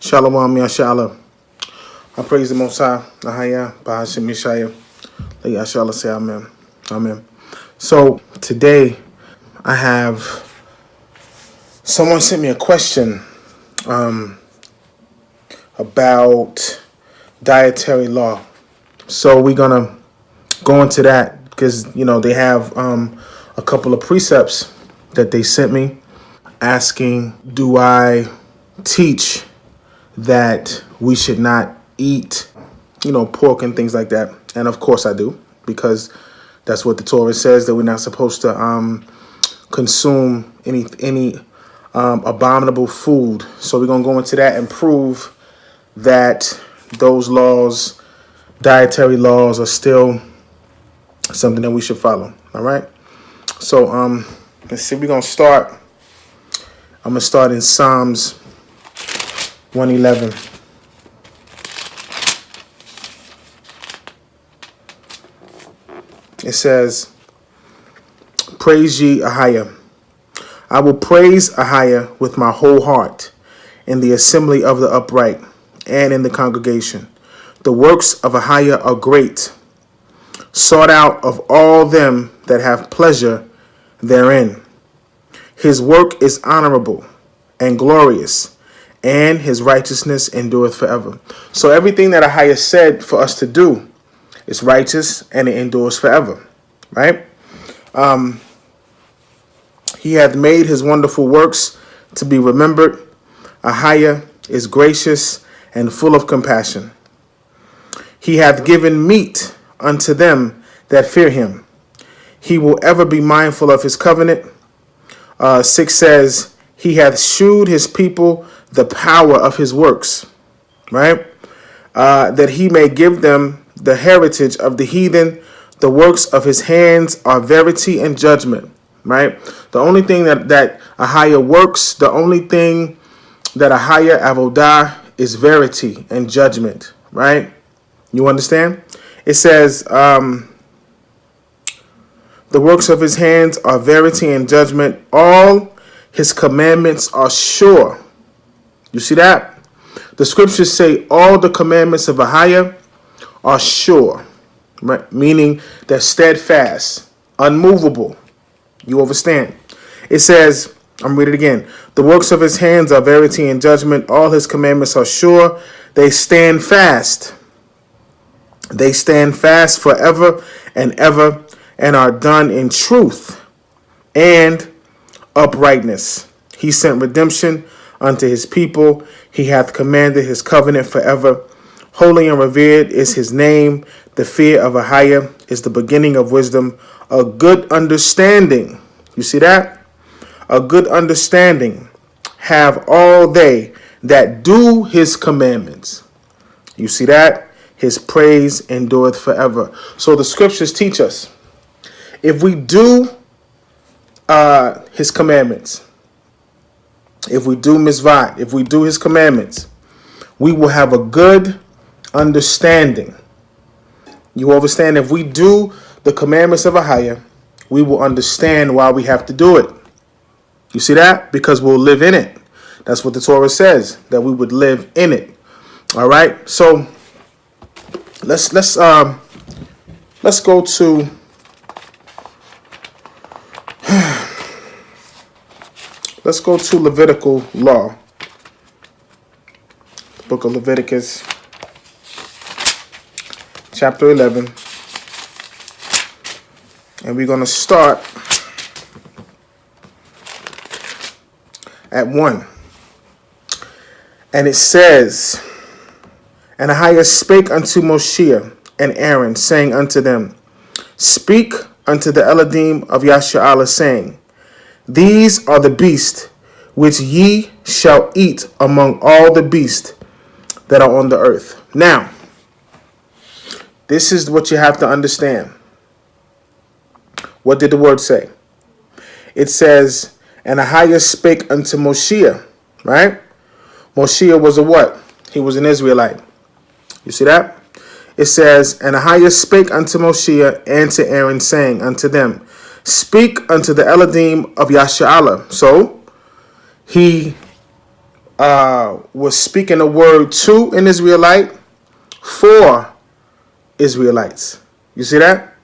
Shalom, YAHSHALLA. I praise the Most High. Ahaya, Bahashim Yeshaya. Let YAHSHALLA say amen. Amen. So today I have someone sent me a question about dietary law. So we're gonna go into that because they have a couple of precepts that they sent me asking, do I teach that we should not eat, pork and things like that? And of course I do, because that's what the Torah says, that we're not supposed to consume any abominable food. So we're gonna go into that and prove that those laws, dietary laws, are still something that we should follow. All right. So let's see. We're gonna start. I'm gonna start in Psalms 111. It says, "Praise ye Ahiah. I will praise Ahiah with my whole heart in the assembly of the upright and in the congregation. The works of Ahiah are great, sought out of all them that have pleasure therein. His work is honorable and glorious, and his righteousness endureth forever." So everything that Ahiah said for us to do is righteous and it endures forever, right? He hath made his wonderful works to be remembered. Ahiah is gracious and full of compassion. He hath given meat unto them that fear him. He will ever be mindful of his covenant. 6 says, he hath shewed his people the power of his works, right? That he may give them the heritage of the heathen. The works of his hands are verity and judgment, right? The only thing that Ahiah works, the only thing that Ahiah avodah is verity and judgment, right? You understand? It says, the works of his hands are verity and judgment. All his commandments are sure. You see that? The scriptures say all the commandments of Ahiah are sure, right? Meaning they're steadfast, unmovable. You understand? It says, I'm reading it again. The works of his hands are verity and judgment. All his commandments are sure. They stand fast. They stand fast forever and ever, and are done in truth and uprightness. He sent redemption unto his people. He hath commanded his covenant forever. Holy and revered is his name. The fear of Ahiah is the beginning of wisdom. A good understanding. You see that? A good understanding have all they that do his commandments. You see that? His praise endureth forever. So the scriptures teach us, if we do his commandments, if we do mitzvah, if we do his commandments, we will have a good understanding. You understand? If we do the commandments of Ahiah, we will understand why we have to do it. You see that? Because we'll live in it. That's what the Torah says, that we would live in it. All right. So let's go to let's go to Levitical law. Book of Leviticus, chapter 11. And we're going to start at 1. And it says, "And Ahiah spake unto Moshe and Aaron, saying unto them, Speak unto the Eladim of YAHSHALLA, saying, These are the beasts which ye shall eat among all the beasts that are on the earth." Now, this is what you have to understand. What did the word say? It says, "And Ahiah spake unto Moshe," right? Moshe was a what? He was an Israelite. You see that? It says, "And Ahiah spake unto Moshe and to Aaron, saying unto them, Speak unto the Eladim of YAHSHALLA." So he was speaking a word to an Israelite for Israelites. You see that?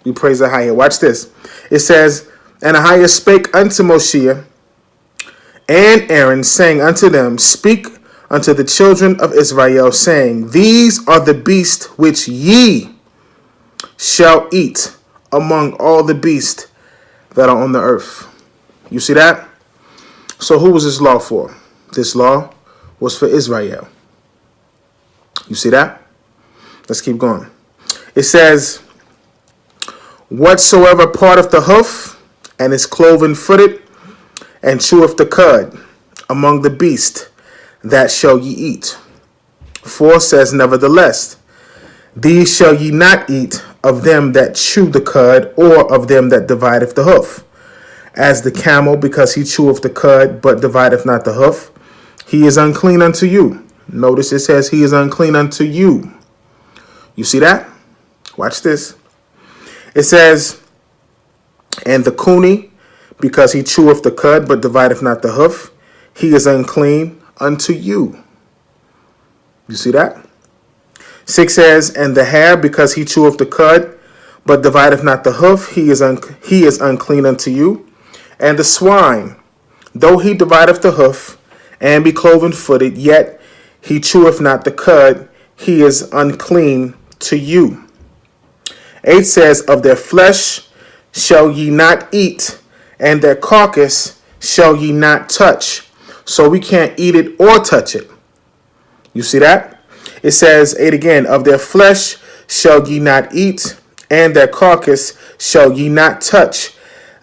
You praise Ahiah. Watch this. It says, and Ahiah spake unto Moshe and Aaron, saying unto them, speak unto the children of Israel, saying, these are the beasts which ye shall eat among all the beasts that are on the earth. You see that? So who was this law for? This law was for Israel. You see that? Let's keep going. It says, whatsoever part of the hoof and is cloven footed and cheweth the cud among the beasts, that shall ye eat. 4 says, nevertheless, these shall ye not eat of them that chew the cud, or of them that divideth the hoof. As the camel, because he cheweth the cud, but divideth not the hoof, he is unclean unto you. Notice it says he is unclean unto you. You see that? Watch this. It says, and the coney, because he cheweth the cud, but divideth not the hoof, he is unclean unto you. You see that? 6 says, and the hare, because he cheweth the cud, but divideth not the hoof, he is unclean unto you. And the swine, though he divideth the hoof, and be cloven footed, yet he cheweth not the cud, he is unclean to you. 8 says, of their flesh shall ye not eat, and their carcass shall ye not touch. So we can't eat it or touch it. You see that? It says, 8 again, of their flesh shall ye not eat, and their carcass shall ye not touch.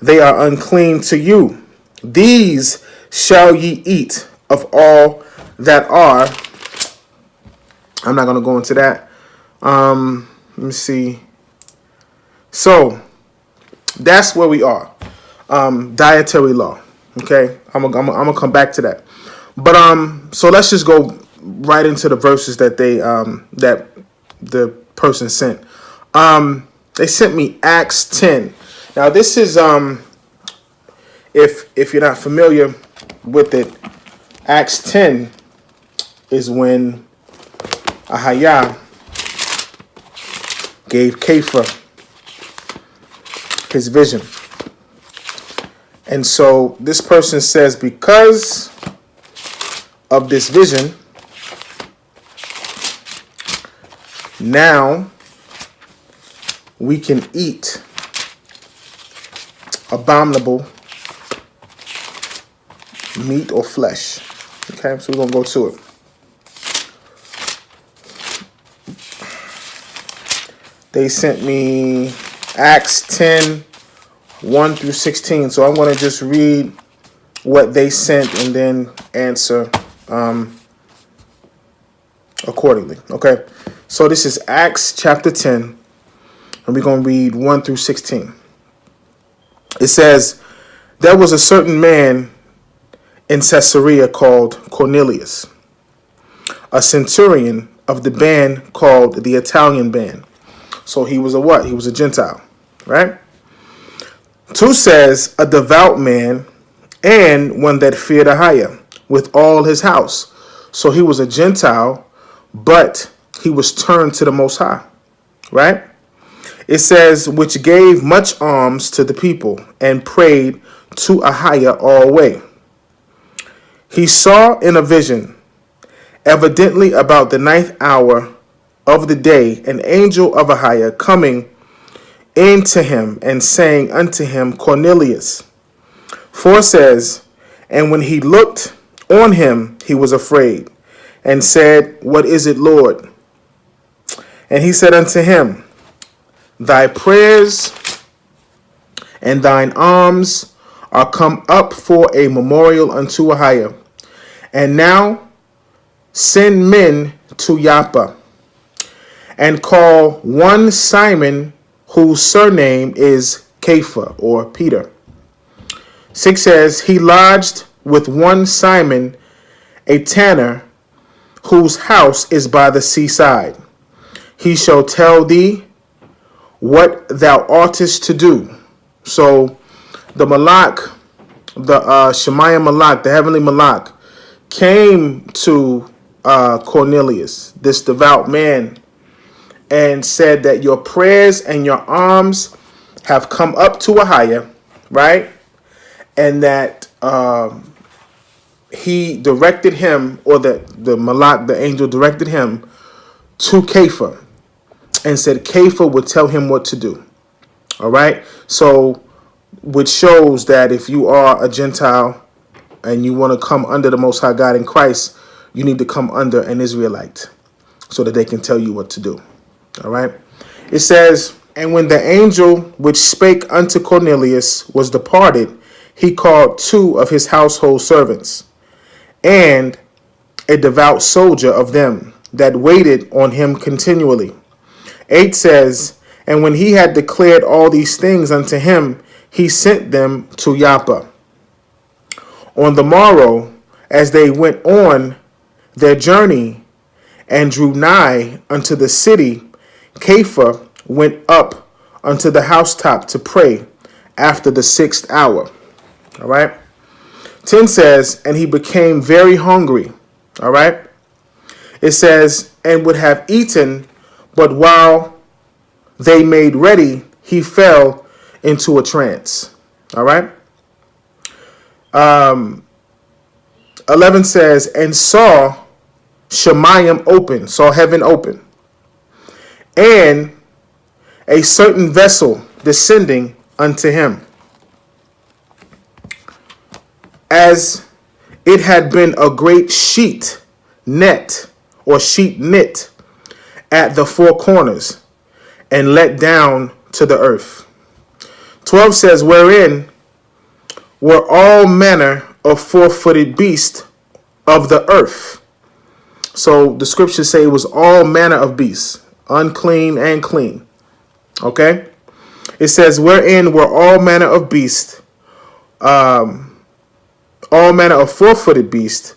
They are unclean to you. These shall ye eat of all that are. I'm not going to go into that. Let me see. So that's where we are. Dietary law. Okay, I'm gonna come back to that. But so let's just go right into the verses that that the person sent. They sent me Acts 10. Now this is if you're not familiar with it, Acts 10 is when Ahiah gave Kepha his vision. And so this person says, because of this vision, now we can eat abominable meat or flesh. Okay, so we're going to go to it. They sent me Acts 10, 1 through 16. So I'm going to just read what they sent and then answer accordingly. Okay, so this is Acts chapter 10, and we're going to read 1 through 16. It says, there was a certain man in Caesarea called Cornelius, a centurion of the band called the Italian band. So he was a what? He was a Gentile, right? 2 says, a devout man and one that feared Ahiah with all his house. So he was a Gentile, but he was turned to the Most High, right? It says, which gave much alms to the people and prayed to Ahiah always. He saw in a vision, evidently about the 9th hour of the day, an angel of Ahiah coming in to him and saying unto him, Cornelius. 4 says, and when he looked on him, he was afraid and said, what is it, Lord? And he said unto him, thy prayers and thine alms are come up for a memorial unto Ahiah. And now send men to Joppa and call one Simon, whose surname is Kepha or Peter. 6 says, he lodged with one Simon, a tanner, whose house is by the seaside. He shall tell thee what thou oughtest to do. So the Malak, the Shemayim Malak, the heavenly Malak, came to Cornelius, this devout man, and said that your prayers and your alms have come up to a higher, right? And that he directed him, or the Malak, the angel, directed him to Kepha and said Kepha would tell him what to do. All right? So, which shows that if you are a Gentile and you want to come under the Most High God in Christ, you need to come under an Israelite so that they can tell you what to do. All right? It says, and when the angel which spake unto Cornelius was departed, he called 2 of his household servants and a devout soldier of them that waited on him continually. 8 says, and when he had declared all these things unto him, he sent them to Joppa. On the morrow, as they went on their journey and drew nigh unto the city, Kepha went up unto the housetop to pray after the 6th hour. All right. 10 says, and he became very hungry. All right. It says, and would have eaten, but while they made ready, he fell into a trance. All right. 11 says, and saw Shemayim open, saw heaven open, and a certain vessel descending unto him, as it had been a great sheet net, or sheet knit at the 4 corners, and let down to the earth. 12 says, wherein were all manner of 4-footed beasts of the earth. So the scriptures say it was all manner of beasts, unclean and clean. Okay? It says, wherein were all manner of beasts, all manner of 4-footed beasts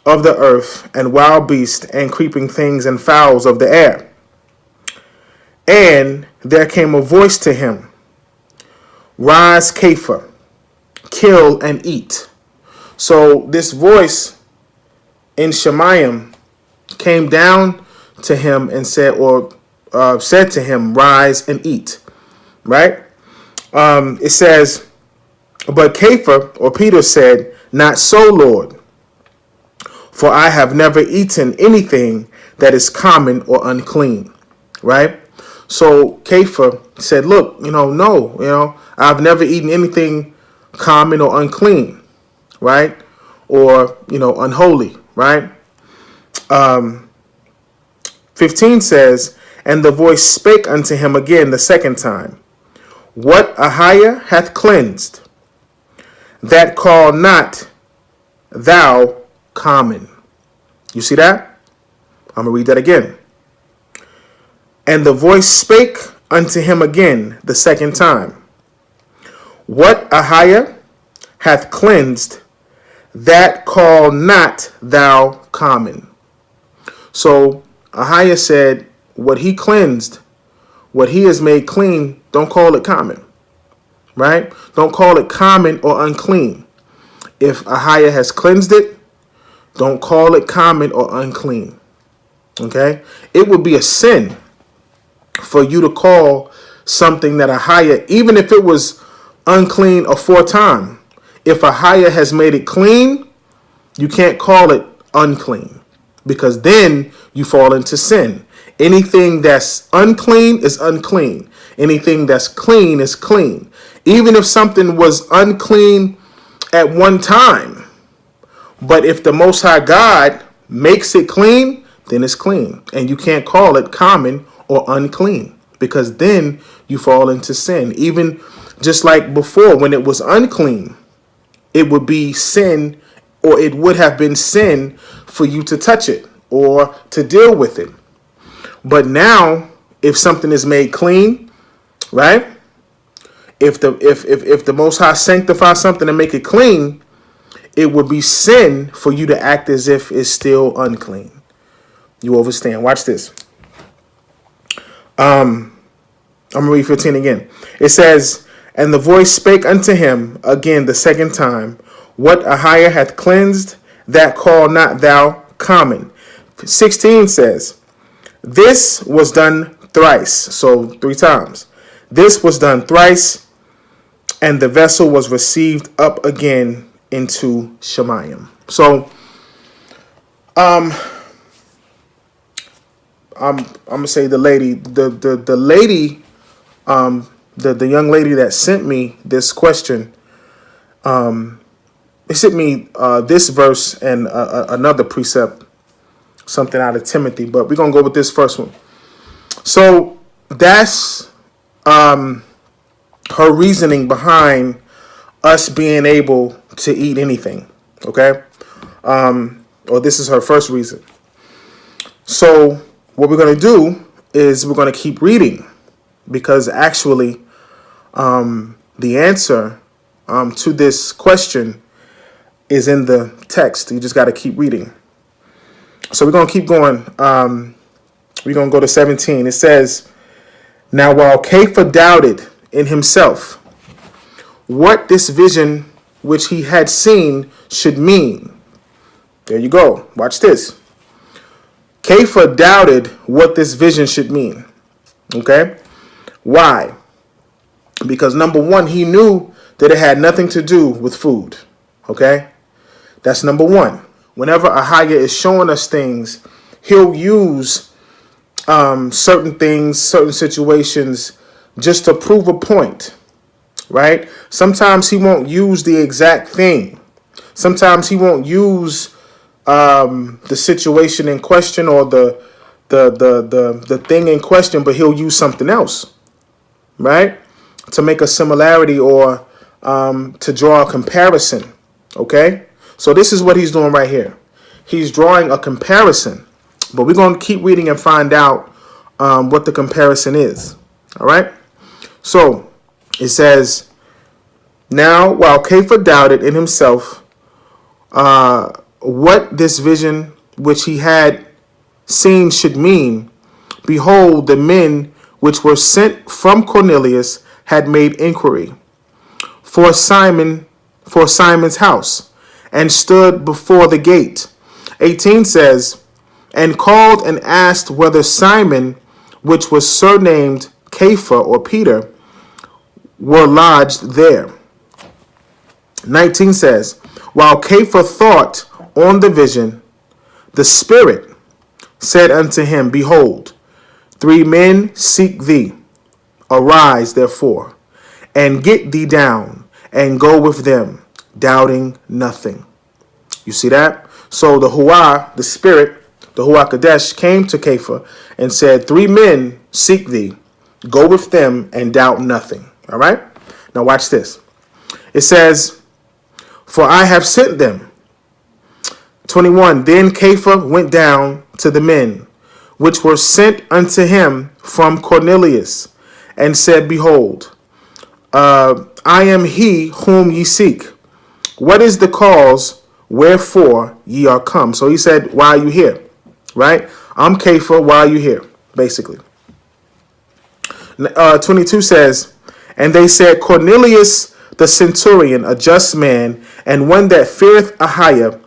of the earth, and wild beasts, and creeping things, and fowls of the air. And there came a voice to him, rise, Kepha, kill and eat. So this voice in Shemayim came down to him and said, said to him, rise and eat. Right? It says, but Kepha, or Peter, said, not so, Lord, for I have never eaten anything that is common or unclean. Right? So Kepha said, look, no, I've never eaten anything common or unclean, right? Or, unholy, right? 15 says, and the voice spake unto him again the second time, what Ahiah hath cleansed, that call not thou common. You see that? I'm going to read that again. And the voice spake unto him again the second time, what Ahiah hath cleansed, that call not thou common. So Ahiah said, what he cleansed, what he has made clean, don't call it common. Right? Don't call it common or unclean. If Ahiah has cleansed it, don't call it common or unclean. Okay? It would be a sin for you to call something that Ahiah, even if it was unclean aforetime, if Ahiah has made it clean, you can't call it unclean, because then you fall into sin. Anything that's unclean is unclean. Anything that's clean is clean. Even if something was unclean at one time, but if the Most High God makes it clean, then it's clean. And you can't call it common or unclean, because then you fall into sin. Even just like before, when it was unclean, it would be sin, or it would have been sin for you to touch it or to deal with it. But now, if something is made clean, right? If the Most High sanctifies something and make it clean, it would be sin for you to act as if it's still unclean. You understand? Watch this. I'm going to read 15 again. It says, and the voice spake unto him again the second time, what Ahiah hath cleansed, that call not thou common. 16 says, this was done thrice. So 3 times. This was done thrice, and the vessel was received up again into Shemayim. So, I'm gonna say the lady, the lady, the young lady that sent me this question, it sent me this verse and another precept, something out of Timothy, but we're gonna go with this first one. So that's her reasoning behind us being able to eat anything. Okay, or this is her first reason. So what we're gonna do is we're gonna keep reading, because actually the answer to this question is in the text. You just got to keep reading. So we're going to keep going. We're going to go to 17. It says, now while Kepha doubted in himself what this vision which he had seen should mean. There you go. Watch this. Kepha doubted what this vision should mean. Okay? Why? Because number one, he knew that it had nothing to do with food. Okay? That's number one. Whenever Ahaya is showing us things, he'll use certain things, certain situations, just to prove a point, right? Sometimes he won't use the exact thing. Sometimes he won't use the situation in question or the thing in question, but he'll use something else, right? To make a similarity or to draw a comparison, okay? So this is what he's doing right here. He's drawing a comparison, but we're going to keep reading and find out what the comparison is, all right? So it says, now while Kepha doubted in himself what this vision which he had seen should mean, behold, the men which were sent from Cornelius had made inquiry for Simon's house, and stood before the gate. 18 says, and called and asked whether Simon, which was surnamed Kepha or Peter, were lodged there. 19 says, while Kepha thought on the vision, the Spirit said unto him, behold, 3 men seek thee. Arise, therefore, and get thee down, and go with them, doubting nothing. You see that? So the Huah, the Spirit, the Huah Kadesh, came to Kepha and said, 3 men seek thee. Go with them and doubt nothing. All right? Now watch this. It says, for I have sent them. 21, then Kepha went down to the men, which were sent unto him from Cornelius, and said, behold, I am he whom ye seek. What is the cause wherefore ye are come? So he said, why are you here? Right? I'm Kepha, why are you here? Basically. 22 says, and they said, Cornelius the centurion, a just man, and one that feareth Ahia,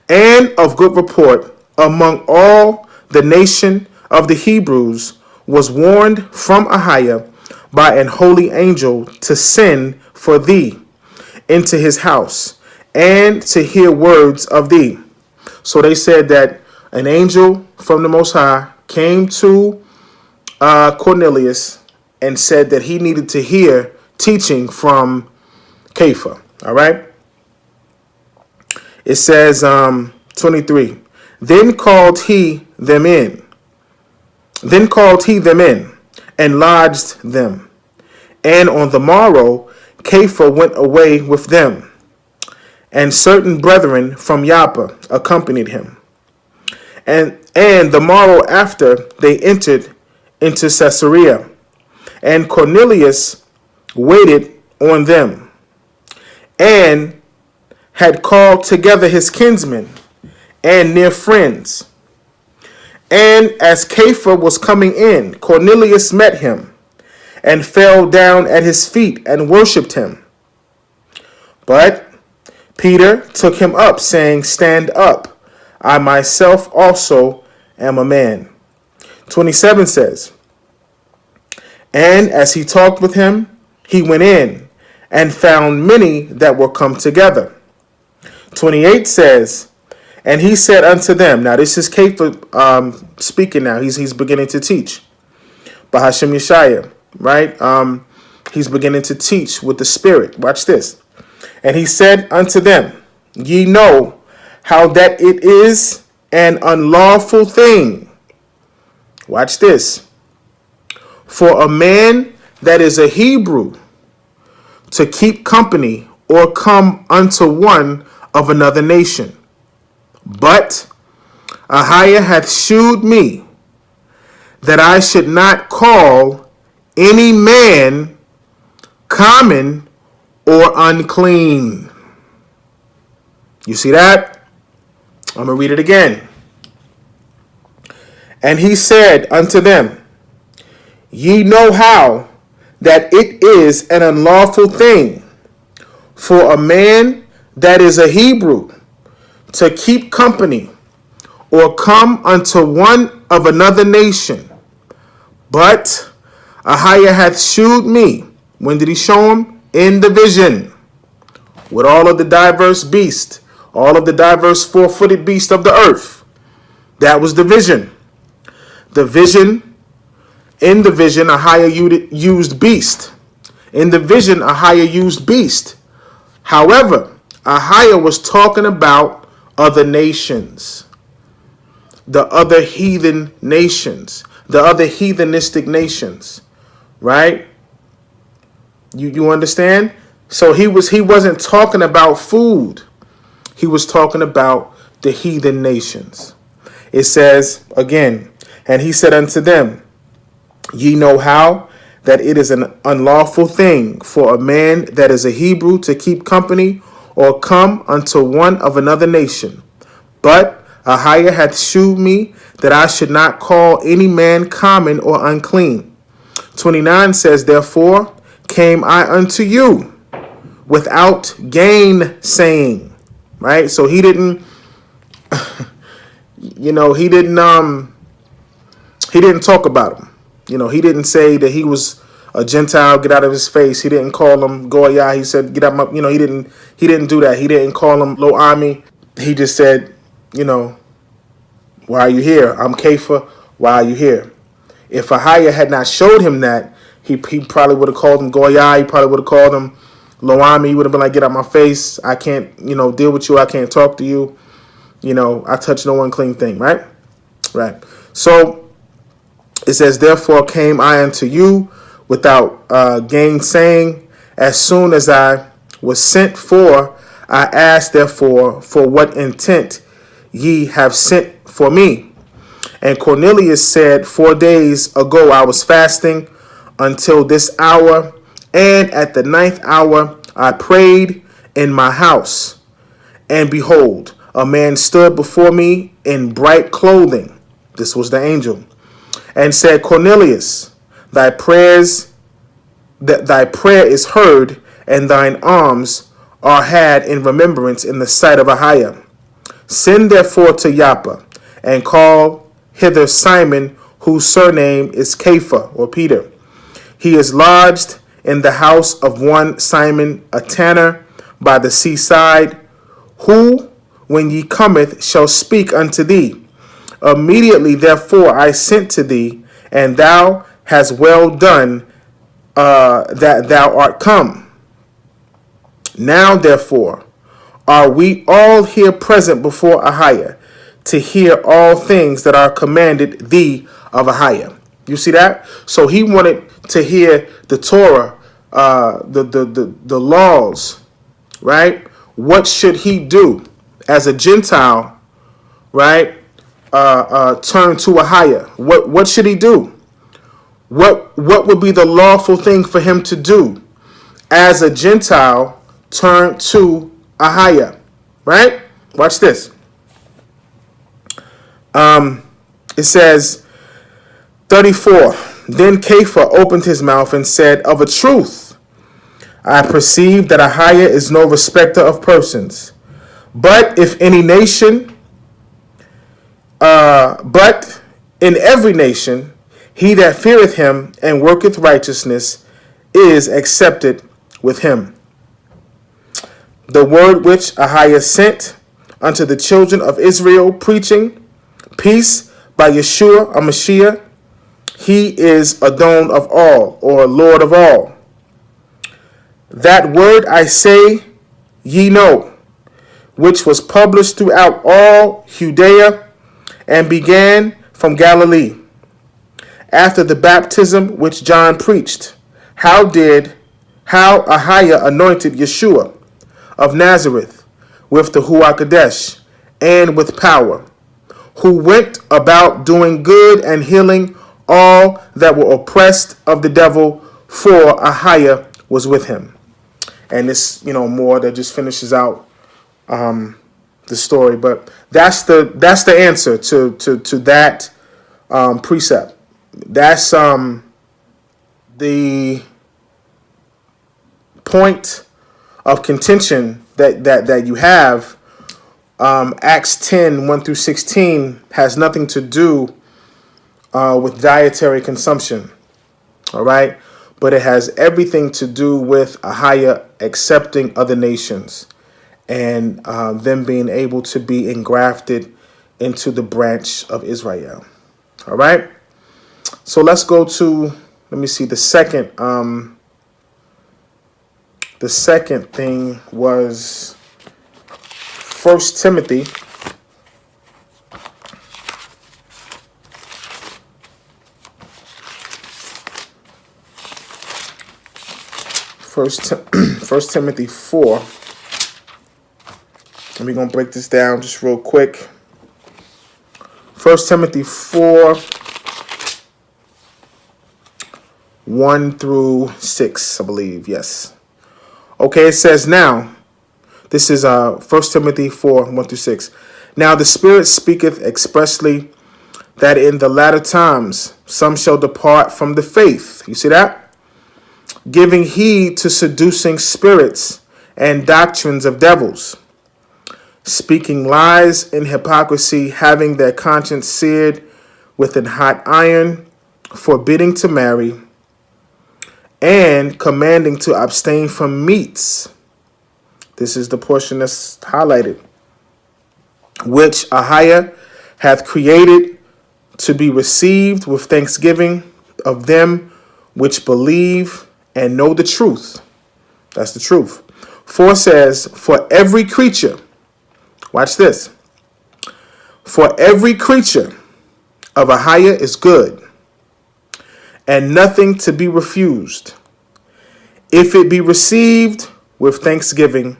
and of good report among all the nation of the Hebrews, was warned from Ahia by an holy angel to send for thee into his house, and to hear words of thee. So they said that an angel from the Most High came to Cornelius and said that he needed to hear teaching from Kepha. All right. It says 23. Then called he them in. And lodged them. And on the morrow, Kepha went away with them, and certain brethren from Joppa accompanied him. And the morrow after, they entered into Caesarea, and Cornelius waited on them, and had called together his kinsmen and near friends. And as Kepha was coming in, Cornelius met him, and fell down at his feet and worshipped him. But Peter took him up, saying, Stand up. I myself also am a man. 27 says, And as he talked with him, he went in and found many that were come together. 28 says, And he said unto them, now this is Kepha speaking now. He's beginning to teach. Bahashem Yeshaya, right? He's beginning to teach with the Spirit. Watch this. And he said unto them, Ye know how that it is an unlawful thing. Watch this. For a man that is a Hebrew to keep company or come unto one of another nation. But Ahiah hath shewed me that I should not call any man common or unclean. You see that? I'm going to read it again. And he said unto them, Ye know how that it is an unlawful thing for a man that is a Hebrew to keep company or come unto one of another nation. But Ahiah hath shewed me. When did he show him? In the vision, with all of the diverse beasts, all of the diverse four-footed beasts of the earth. That was the vision. The vision, in the vision, Ahiah used beast. In the vision, Ahiah used beast. However, Ahiah was talking about other nations, the other heathen nations, the other heathenistic nations, right? You understand? So he wasn't talking about food. He was talking about the heathen nations. It says again, and he said unto them, Ye know how that it is an unlawful thing for a man that is a Hebrew to keep company or come unto one of another nation. But Ahiah hath shewed me that I should not call any man common or unclean. 29 says, Therefore came I unto you without gainsaying. Right? So he didn't, he didn't talk about him. He didn't say that he was a Gentile, get out of his face. He didn't call him Goyah. He said, get out my, he didn't do that. He didn't call him Lo Ami. He just said, why are you here? I'm Kepha. Why are you here? If Ahiah had not showed him that, he probably would have called him Goyah. He probably would have called him Lo Ami. He would have been like, get out my face. I can't, deal with you. I can't talk to you. I touch no unclean thing, right? Right. So it says, Therefore came I unto you without gainsaying. As soon as I was sent for, I asked, therefore, for what intent ye have sent for me. And Cornelius said, 4 days ago I was fasting until this hour, and at the 9th hour I prayed in my house. And behold, a man stood before me in bright clothing. This was the angel. And said, Cornelius, thy prayer is heard, and thine alms are had in remembrance in the sight of Ahiah. Send therefore to Joppa, and call hither Simon, whose surname is Kepha, or Peter. He is lodged in the house of one Simon, a tanner, by the seaside, who, when ye cometh, shall speak unto thee. Immediately, therefore, I sent to thee, and thou hast well done that thou art come. Now, therefore, are we all here present before Ahiah to hear all things that are commanded thee of Ahiah. You see that? So he wanted to hear the Torah, the laws, right? What should he do as a Gentile, right? Turn to Ahiah. What should he do? What would be the lawful thing for him to do as a Gentile turn to Ahiah, right? Watch this. It says, 34, Then Kepha opened his mouth and said, Of a truth, I perceive that Ahiah is no respecter of persons. But if any nation, but in every nation, he that feareth him and worketh righteousness is accepted with him. The word which Ahiah sent unto the children of Israel, preaching peace by Yeshua, a Mashiach, he is Adon of all, or Lord of all. That word I say, ye know, which was published throughout all Judea and began from Galilee, after the baptism which John preached, how Ahiah anointed Yeshua of Nazareth with the Ruach Kadesh and with power, who went about doing good and healing all that were oppressed of the devil, for Ahiah was with him. And this, more that just finishes out the story. But that's the answer to that precept. That's the point of contention that you have. Acts 10, 1 through 16 has nothing to do with dietary consumption. All right? But it has everything to do with Ahiah accepting other nations and them being able to be engrafted into the branch of Israel. All right? So let's go to, let me see, the second thing was 1 Timothy. First Timothy 4. And we're going to break this down just real quick. 1 Timothy 4, 1 through 6, I believe. Yes. Okay, it says now, this is 1 Timothy 4, 1 through 6. Now the Spirit speaketh expressly that in the latter times some shall depart from the faith. You see that? Giving heed to seducing spirits and doctrines of devils, speaking lies in hypocrisy, having their conscience seared with an hot iron, forbidding to marry, and commanding to abstain from meats. This is the portion that's highlighted, which Ahiah hath created to be received with thanksgiving of them which believe and know the truth. That's the truth. For it says, for every creature, watch this, for every creature of Ahiah is good, and nothing to be refused, if it be received with thanksgiving,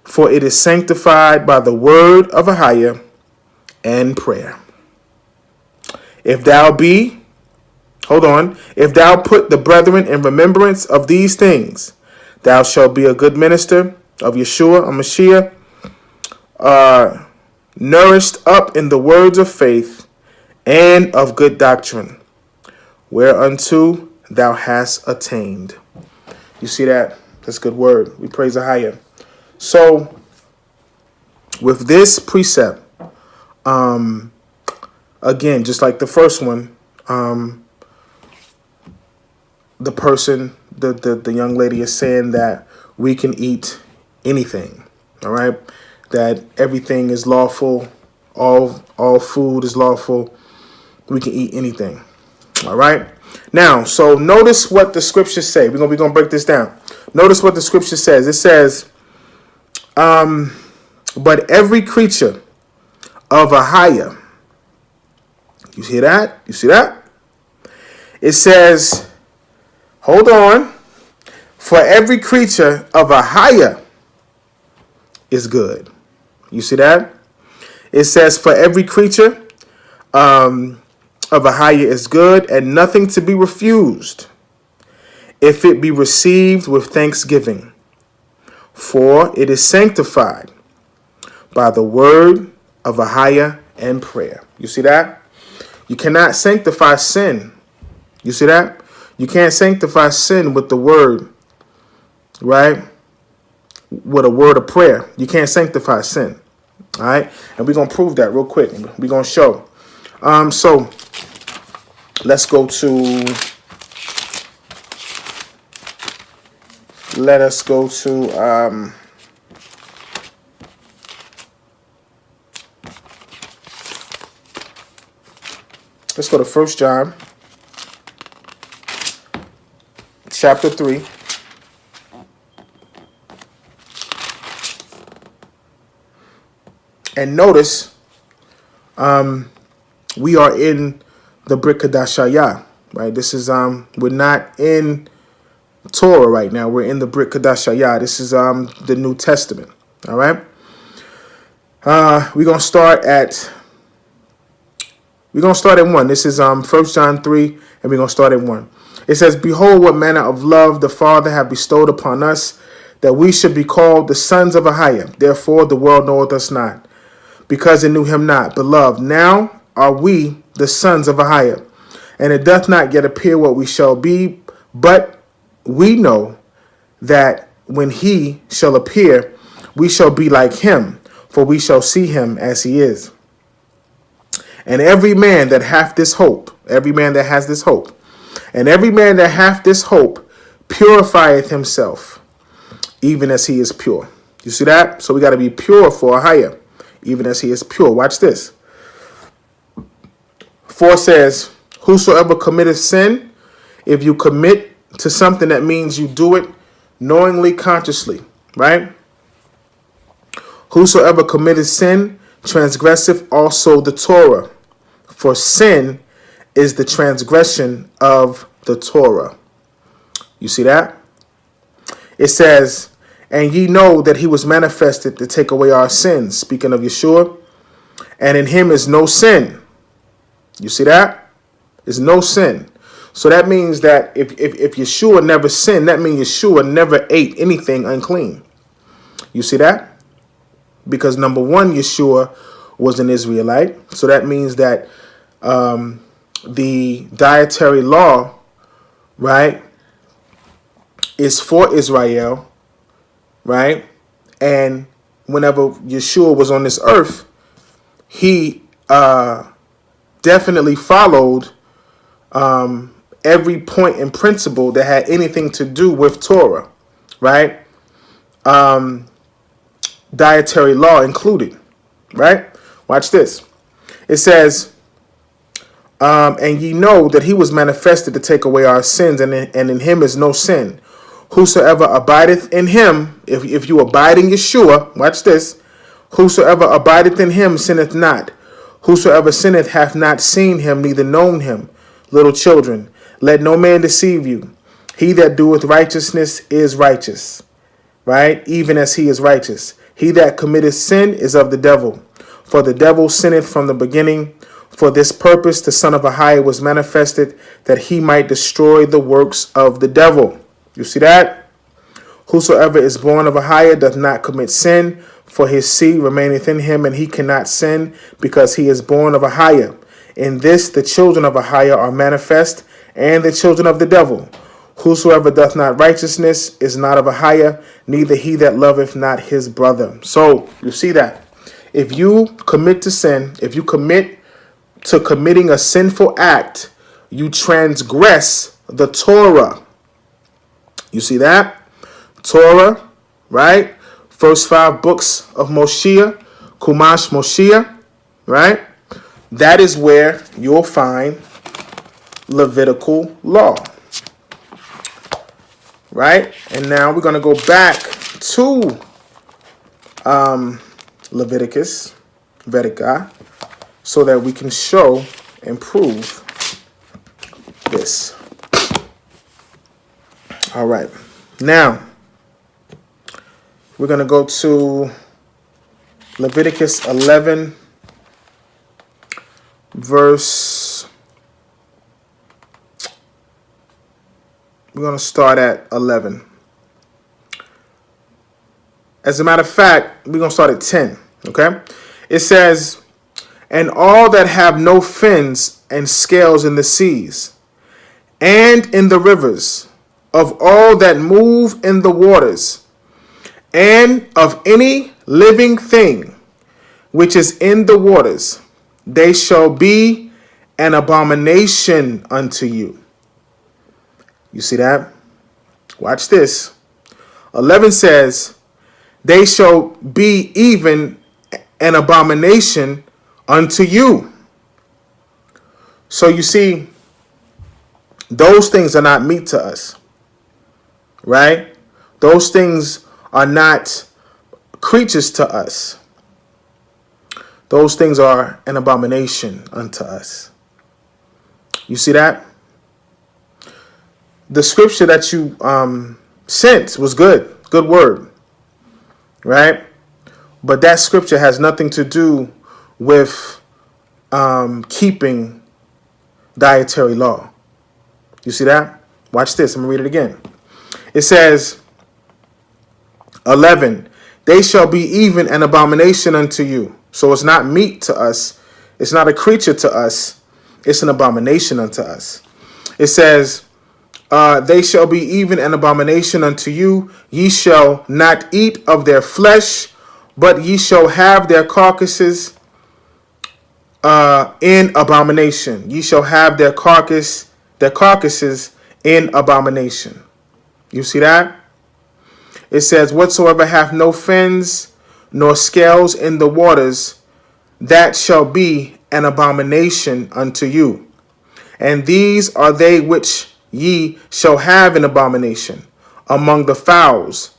for it is sanctified by the word of Ahiah and prayer. If thou put the brethren in remembrance of these things, thou shalt be a good minister of Yeshua, a Mashiach, nourished up in the words of faith and of good doctrine, whereunto thou hast attained. You see that? That's a good word. We praise Ahiah. So, with this precept, again, just like the first one, the person, the young lady is saying that we can eat anything, all right? That everything is lawful, all food is lawful, we can eat anything, all right? Now, so notice what the scriptures say. We're gonna break this down. Notice what the scripture says. It says, but every creature of Ahiah, you hear that? You see that? It says, hold on, for every creature of Ahiah is good. You see that? It says, for every creature of Ahiah is good, and nothing to be refused, if it be received with thanksgiving, for it is sanctified by the word of Ahiah and prayer. You see that? You cannot sanctify sin. You see that? You can't sanctify sin with the word right, with a word of prayer. You can't sanctify sin. All right, and we're gonna prove that real quick. We're gonna show. So let's go to. Let us go to. Let's go to 1 John, chapter 3. And notice, we are in the Brit Kadashaya, right? This is we're not in Torah right now. We're in the Brit Kadashaya. This is the New Testament. All right. We're gonna start at 1. This is 1 John 3, and we're gonna start at 1. It says, "Behold, what manner of love the Father hath bestowed upon us, that we should be called the sons of Ahiah. Therefore the world knoweth us not, because it knew him not. Beloved, now are we the sons of Ahiah, and it doth not yet appear what we shall be, but we know that when he shall appear, we shall be like him, for we shall see him as he is. And every man that hath this hope, and every man that hath this hope, purifieth himself, even as he is pure." You see that? So we got to be pure for Ahiah, even as he is pure. Watch this. 4 says, "Whosoever committeth sin," if you commit to something, that means you do it knowingly, consciously, right? "Whosoever committeth sin, transgresseth also the Torah. For sin is the transgression of the Torah." You see that? It says, "And ye know that he was manifested to take away our sins," speaking of Yeshua, "and in him is no sin." You see that? There's no sin. So that means that if Yeshua never sinned, that means Yeshua never ate anything unclean. You see that? Because number one, Yeshua was an Israelite. So that means that the dietary law, right, is for Israel, right? And whenever Yeshua was on this earth, he definitely followed every point and principle that had anything to do with Torah, right? Dietary law included, right? Watch this. It says, "And ye know that he was manifested to take away our sins, and in him is no sin. Whosoever abideth in him," if you abide in Yeshua, watch this, "whosoever abideth in him sinneth not. Whosoever sinneth hath not seen him, neither known him. Little children, let no man deceive you. He that doeth righteousness is righteous," right? "Even as he is righteous. He that committeth sin is of the devil. For the devil sinneth from the beginning. For this purpose the Son of Ahiah was manifested, that he might destroy the works of the devil." You see that? "Whosoever is born of Ahiah doth not commit sin, for his seed remaineth in him, and he cannot sin, because he is born of Ahiah. In this the children of Ahiah are manifest, and the children of the devil. Whosoever doth not righteousness is not of Ahiah, neither he that loveth not his brother." So you see that. If you commit to sin, if you commit to committing a sinful act, you transgress the Torah. You see that? Torah, right? First 5 books of Moshiach, Kumash Moshiach, right? That is where you'll find Levitical law, right? And now we're going to go back to Leviticus, Verika, so that we can show and prove this. All right. Now, we're going to go to Leviticus 11, verse. We're going to start at 11. As a matter of fact, we're going to start at 10, okay? It says, "And all that have no fins and scales in the seas and in the rivers of all that move in the waters, and of any living thing which is in the waters, they shall be an abomination unto you. You see that? Watch this. 11 says, they shall be even an abomination unto you. So you see, those things are not meat to us, right? Those things are not creatures to us. Those things are an abomination unto us. You see that? The scripture that you sent was good. Good word. Right? But that scripture has nothing to do with keeping dietary law. You see that? Watch this. I'm going to read it again. It says, 11, they shall be even an abomination unto you. So it's not meat to us. It's not a creature to us. It's an abomination unto us. It says, they shall be even an abomination unto you. Ye shall not eat of their flesh, but ye shall have their carcasses in abomination. Ye shall have their carcasses in abomination. You see that? It says, whatsoever hath no fins nor scales in the waters, that shall be an abomination unto you. And these are they which ye shall have an abomination among the fowls.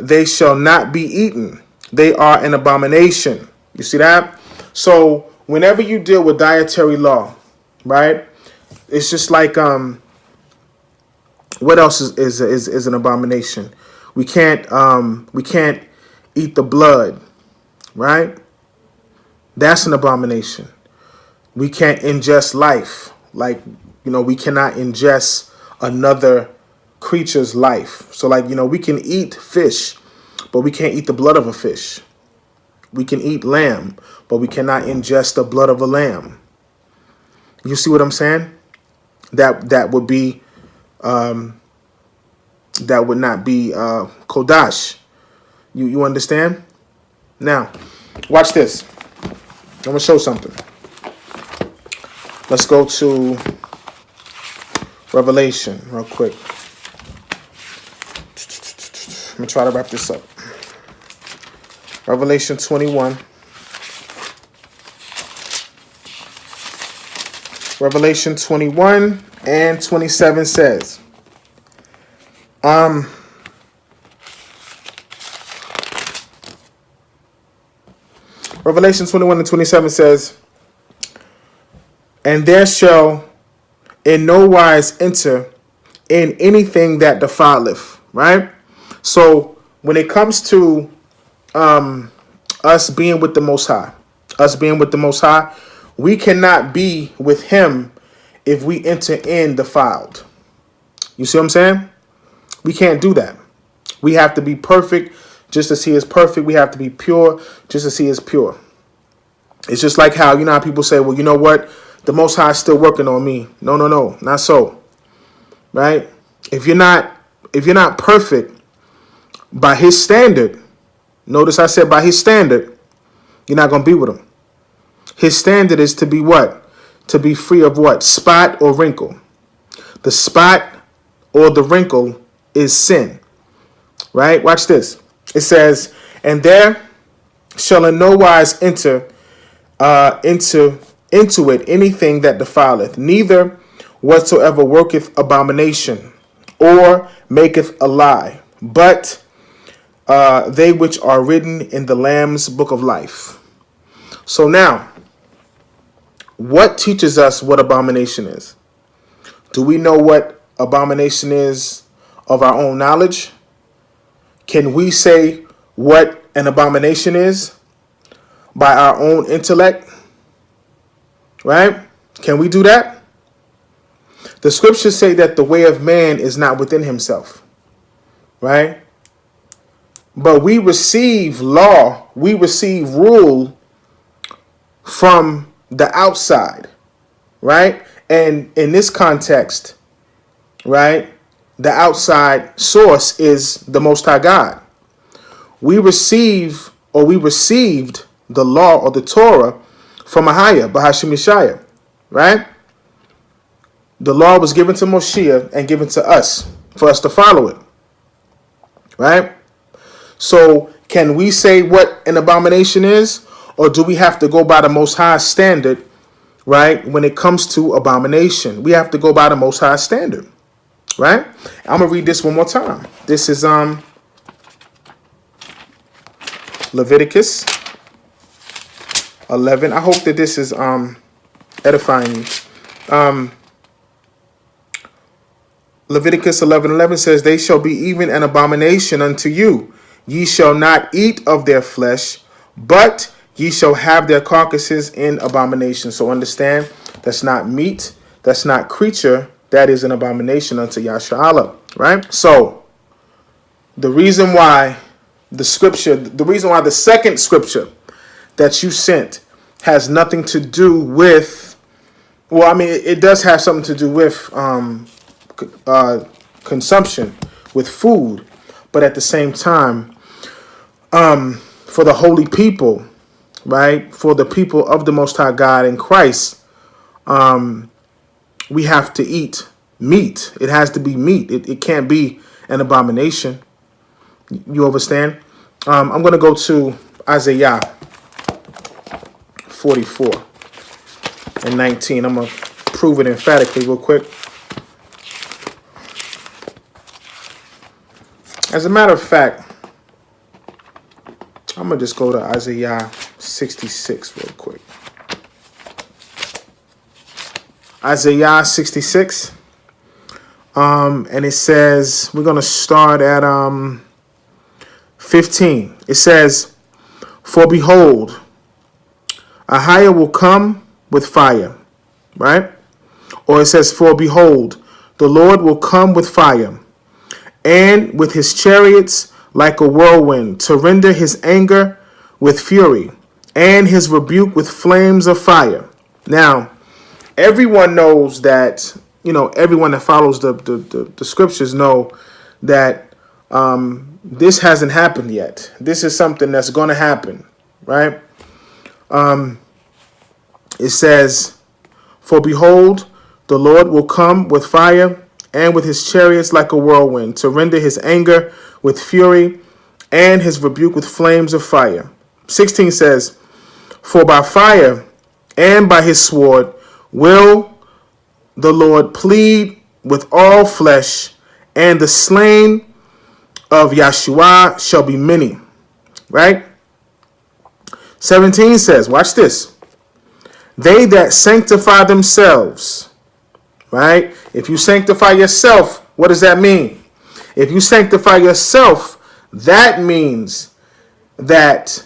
They shall not be eaten. They are an abomination. You see that? So whenever you deal with dietary law, right? It's just like what else is an abomination? We can't eat the blood, right? That's an abomination. We can't ingest life. Like, we cannot ingest another creature's life. So like, we can eat fish, but we can't eat the blood of a fish. We can eat lamb, but we cannot ingest the blood of a lamb. You see what I'm saying? That would be that would not be kodash. You understand? Now, watch this. I'm going to show something. Let's go to Revelation real quick. I'm going to try to wrap this up. Revelation 21. Revelation 21 and 27 says, Revelation 21 and 27 says, and there shall in no wise enter in anything that defileth, right? So when it comes to us being with the Most High, we cannot be with him if we enter in defiled. You see what I'm saying? We can't do that. We have to be perfect just as he is perfect. We have to be pure just as he is pure. It's just like how, how people say, well, you know what? The Most High is still working on me. No, not so. Right? If you're not perfect by his standard, notice I said by his standard, you're not going to be with him. His standard is to be what? To be free of what? Spot or wrinkle. The spot or the wrinkle is sin. Right? Watch this. It says, and there shall in no wise enter into it anything that defileth, neither whatsoever worketh abomination, or maketh a lie, but they which are written in the Lamb's book of life. So now, what teaches us what abomination is? Do we know what abomination is of our own knowledge? Can we say what an abomination is by our own intellect? Right? Can we do that? The scriptures say that the way of man is not within himself. Right? But we receive law, we receive rule from the outside. Right? And in this context, right, the outside source is the Most High God. We received the law or the Torah from Ahaya, Bahashim Yeshaya, right? The law was given to Moshiach and given to us for us to follow it, right? So can we say what an abomination is, or do we have to go by the Most High standard, right? When it comes to abomination, we have to go by the Most High standard, right? I'm going to read this one more time. This is Leviticus 11. I hope that this is edifying you. Leviticus 11:11 says, "They shall be even an abomination unto you. Ye shall not eat of their flesh, but ye shall have their carcasses in abomination." So understand, that's not meat, that's not creature, that is an abomination unto YAHSHALLA, right? So the reason why the second scripture that you sent has nothing to do with, well, I mean, it does have something to do with consumption, with food, but at the same time, for the holy people, right, for the people of the Most High God in Christ, we have to eat meat. It has to be meat. It can't be an abomination. You understand? I'm going to go to Isaiah 44:19. I'm going to prove it emphatically real quick. As a matter of fact, I'm going to just go to Isaiah 66 real quick. Isaiah 66. And it says, we're going to start at 15. It says, "For behold, Ahaya will come with fire," right? Or it says, "For behold, the Lord will come with fire, and with his chariots like a whirlwind, to render his anger with fury, and his rebuke with flames of fire." Now, everyone knows that, everyone that follows the scriptures know that this hasn't happened yet. This is something that's going to happen, right? It says, "For behold, the Lord will come with fire, and with his chariots like a whirlwind, to render his anger with fury, and his rebuke with flames of fire." 16 says, "For by fire and by his sword will the Lord plead with all flesh, and the slain of Yahshua shall be many." Right? 17 says, watch this, "They that sanctify themselves," right? If you sanctify yourself, what does that mean? If you sanctify yourself, that means that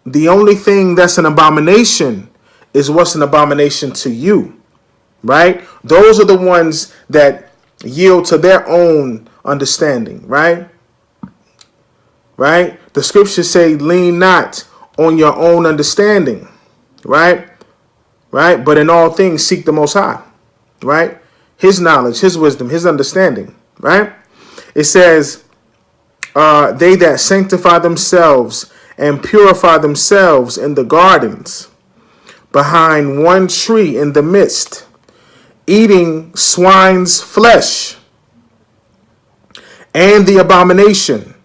the only thing that's an abomination is what's an abomination to you, right? Those are the ones that yield to their own understanding, right? Right? The scriptures say, "Lean not on your own understanding," right? Right? "But in all things seek the Most High," right? His knowledge, his wisdom, his understanding, right? It says, "They that sanctify themselves and purify themselves in the gardens, behind one tree in the midst, eating swine's flesh, and the abomination,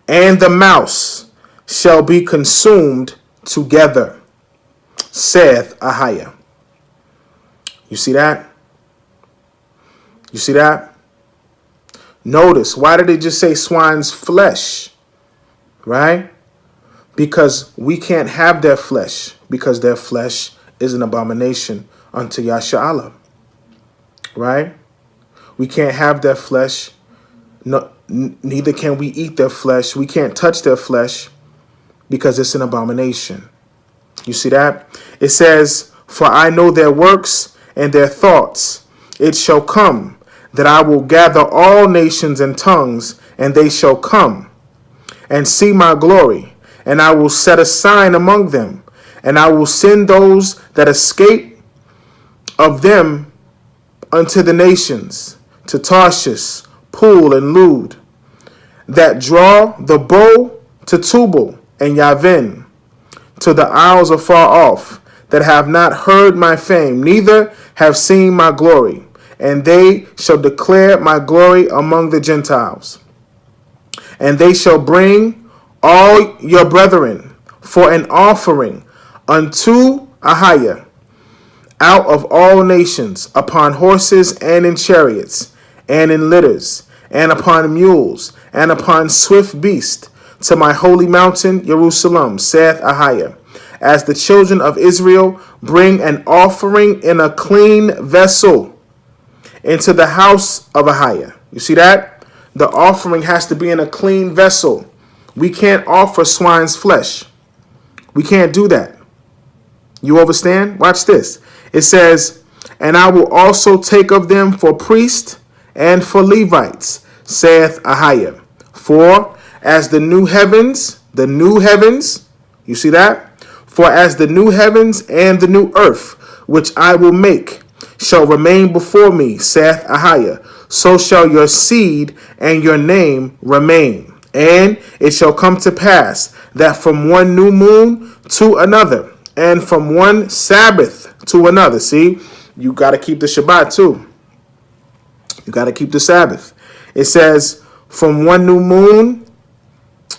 and the mouse shall be consumed together, saith Ahaya." You see that? You see that? Notice, why did it just say swine's flesh? Right? Because we can't have their flesh, because their flesh is an abomination unto YAHSHALLA. Right? We can't have their flesh. No, neither can we eat their flesh. We can't touch their flesh because it's an abomination. You see that? It says, "For I know their works and their thoughts. It shall come that I will gather all nations and tongues, and they shall come and see my glory. And I will set a sign among them, and I will send those that escape of them unto the nations, to Tarshish, Pul, and Lud, that draw the bow to Tubal and Yavin, to the isles afar off, that have not heard my fame, neither have seen my glory, and they shall declare my glory among the Gentiles. And they shall bring all your brethren for an offering unto Ahiah out of all nations, upon horses and in chariots, and in litters, and upon mules, and upon swift beasts, to my holy mountain Jerusalem, saith Ahiah, as the children of Israel bring an offering in a clean vessel into the house of Ahiah. You see that? The offering has to be in a clean vessel. We can't offer swine's flesh. We can't do that. You understand? Watch this. It says, and I will also take of them for priests and for Levites, saith Ahiah. For as the new heavens, you see that? For as the new heavens and the new earth, which I will make, shall remain before me, saith Ahiah, so shall your seed and your name remain. And it shall come to pass that from one new moon to another, and from one Sabbath to another. See, you got to keep the Shabbat too. You got to keep the Sabbath. It says from one new moon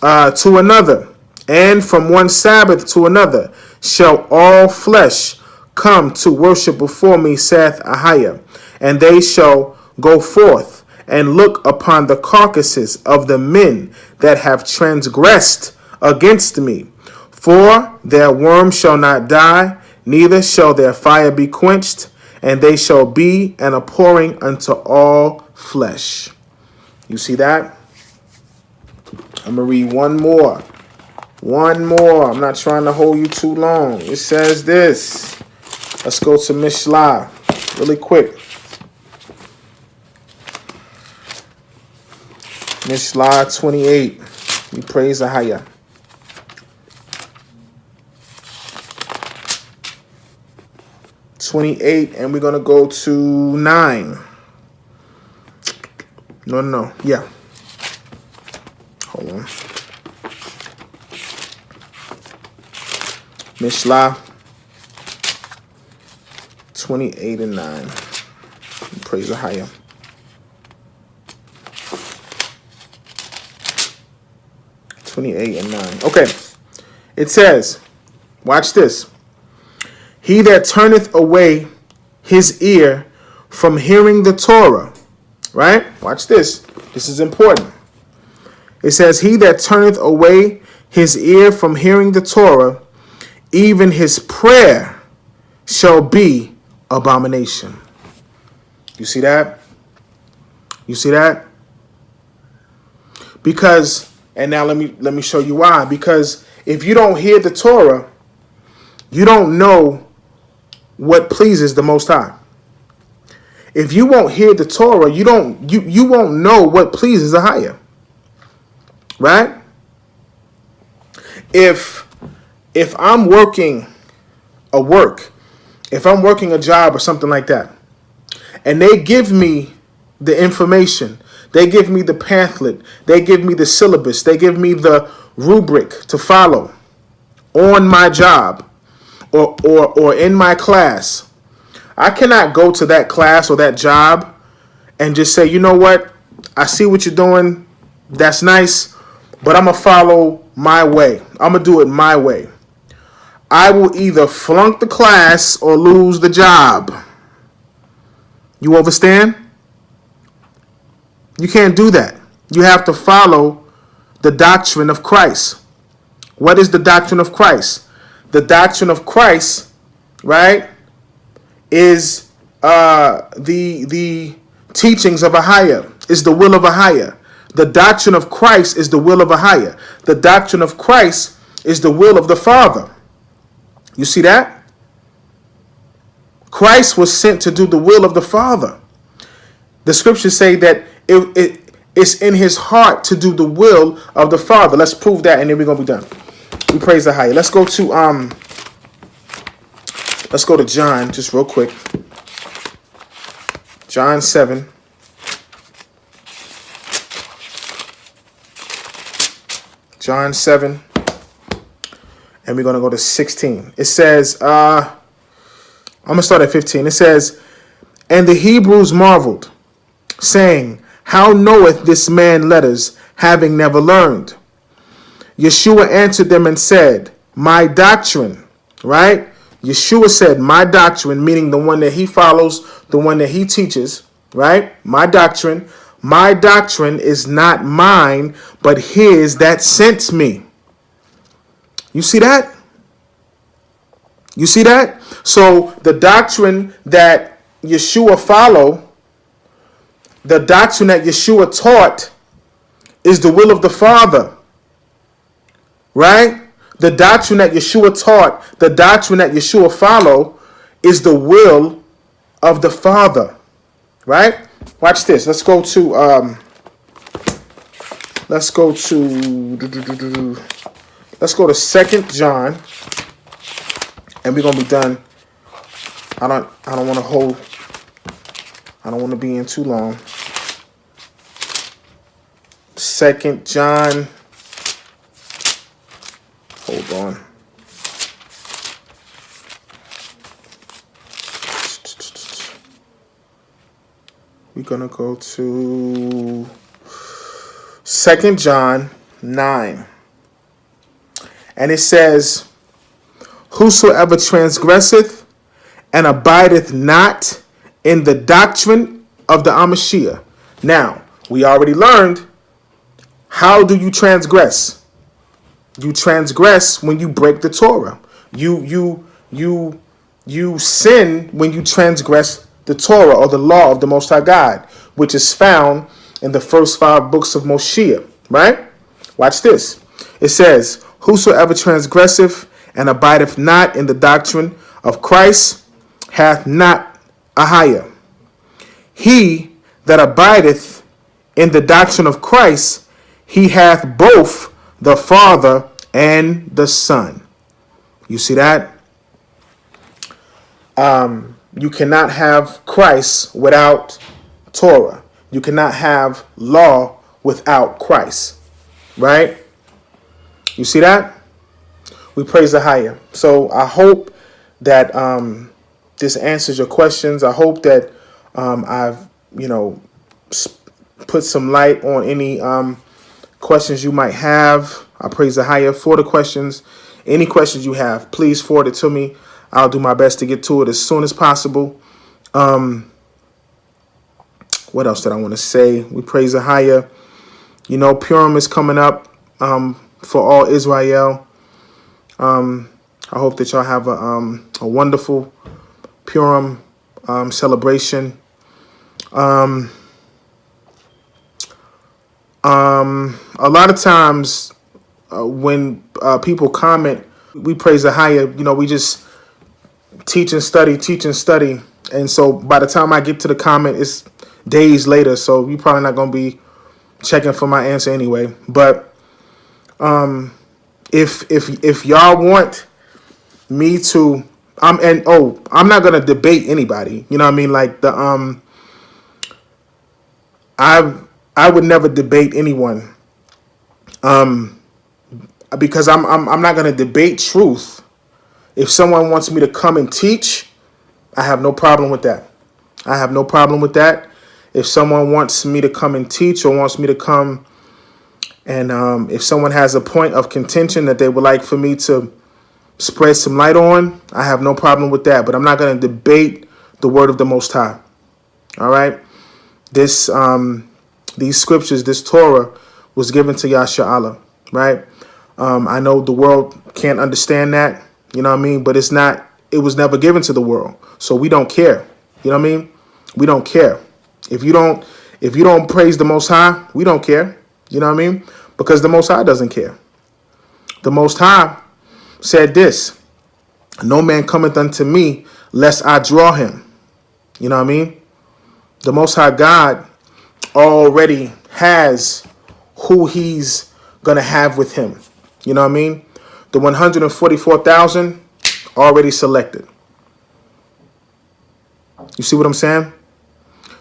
to another, and from one Sabbath to another, shall all flesh come to worship before me, saith Ahiah. And they shall go forth and look upon the carcasses of the men that have transgressed against me. For their worm shall not die, neither shall their fire be quenched, and they shall be an abhorring unto all flesh. You see that? I'm going to read one more. I'm not trying to hold you too long. It says this. Let's go to Mishlah really quick. Mishlah 28. We praise Ahiah. 28, and we're going to go to 9. No. Yeah. Hold on. Mishlah 28 and 9. Praise the higher. And 9. Okay. It says, watch this. He that turneth away his ear from hearing the Torah, right? Watch this. This is important. It says, he that turneth away his ear from hearing the Torah, even his prayer shall be abomination. You see that? You see that? Because, and now let me show you why. Because if you don't hear the Torah, you don't know what pleases the Most High. If you won't hear the Torah, you won't know what pleases the higher. Right? If I'm working if I'm working a job or something like that, and they give me the information, they give me the pamphlet, they give me the syllabus, they give me the rubric to follow on my job or in my class, I cannot go to that class or that job and just say, you know what, I see what you're doing, that's nice, but I'm going to follow my way. I'm going to do it my way. I will either flunk the class or lose the job. You understand? You can't do that. You have to follow the doctrine of Christ. What is the doctrine of Christ? The doctrine of Christ, right, is the teachings of Ahiah, is the will of Ahiah. The doctrine of Christ is the will of Ahiah. The doctrine of Christ is the will of the Father. You see that? Christ was sent to do the will of the Father. The scriptures say that it's in his heart to do the will of the Father. Let's prove that, and then we're gonna be done. We praise the higher. Let's go to John just real quick. John 7. John 7. And we're going to go to 16. It says, I'm going to start at 15. It says, and the Hebrews marveled, saying, how knoweth this man letters, having never learned? Yeshua answered them and said, my doctrine, right? Yeshua said, my doctrine, meaning the one that he follows, the one that he teaches, right? My doctrine is not mine, but his that sent me. You see that? You see that? So the doctrine that Yeshua followed, the doctrine that Yeshua taught is the will of the Father. Right? The doctrine that Yeshua taught, the doctrine that Yeshua followed is the will of the Father. Right? Watch this. Let's go to 2 John, and we're gonna be done. I don't want to be in too long. 2 John. Hold on. We're gonna go to 2 John 9. And it says, whosoever transgresseth and abideth not in the doctrine of the Amashiach. Now, we already learned, how do you transgress? You transgress when you break the Torah. You sin when you transgress the Torah or the law of the Most High God, which is found in the first 5 books of Moshiach, right? Watch this. It says, whosoever transgresseth and abideth not in the doctrine of Christ hath not a higher. He that abideth in the doctrine of Christ, he hath both the Father and the Son. You see that? You cannot have Christ without Torah. You cannot have law without Christ. Right? You see that? We praise the higher. So I hope that this answers your questions. I hope that I've, put some light on any questions you might have. I praise the higher for the questions. Any questions you have, please forward it to me. I'll do my best to get to it as soon as possible. What else did I want to say? We praise the higher. Purim is coming up for all Israel. I hope that y'all have a wonderful Purim celebration. A lot of times when people comment, we praise the higher, we just teach and study. And so by the time I get to the comment, it's days later. So you're probably not going to be checking for my answer anyway. But if y'all want me to, I'm not going to debate anybody. You know what I mean? Like I would never debate anyone. Because I'm not going to debate truth. If someone wants me to come and teach, I have no problem with that. If someone wants me to come and teach or wants me to come and if someone has a point of contention that they would like for me to spread some light on, I have no problem with that. But I'm not going to debate the word of the Most High. All right? These scriptures, this Torah was given to YAHSHALLA, right? I know the world can't understand that, you know what I mean? But it was never given to the world. So we don't care. You know what I mean? We don't care. If you don't praise the Most High, we don't care. You know what I mean? Because the Most High doesn't care. The Most High said this, no man cometh unto me lest I draw him. You know what I mean? The Most High God already has who he's going to have with him. You know what I mean? The 144,000 already selected. You see what I'm saying?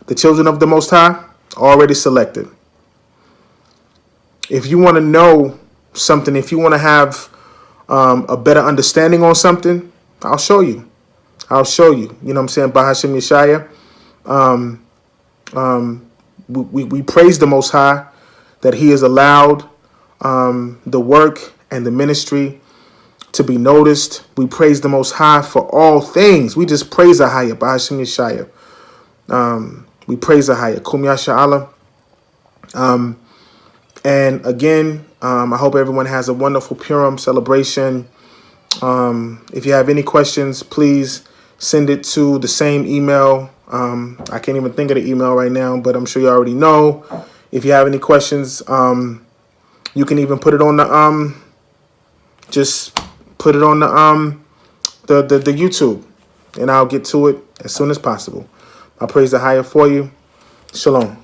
The children of the Most High already selected. If you want to know something, if you want to have a better understanding on something, I'll show you. I'll show you. You know what I'm saying? Bahashim Yeshaya. We praise the Most High that He has allowed the work and the ministry to be noticed. We praise the Most High for all things. We just praise Ahaya, Bahashim Yeshaya. We praise Ahaya. Kum YAHSHALLA. And again, I hope everyone has a wonderful Purim celebration. If you have any questions, please send it to the same email. I can't even think of the email right now, but I'm sure you already know. If you have any questions, you can even put it on the just put it on the YouTube, and I'll get to it as soon as possible. I praise the higher for you. Shalom.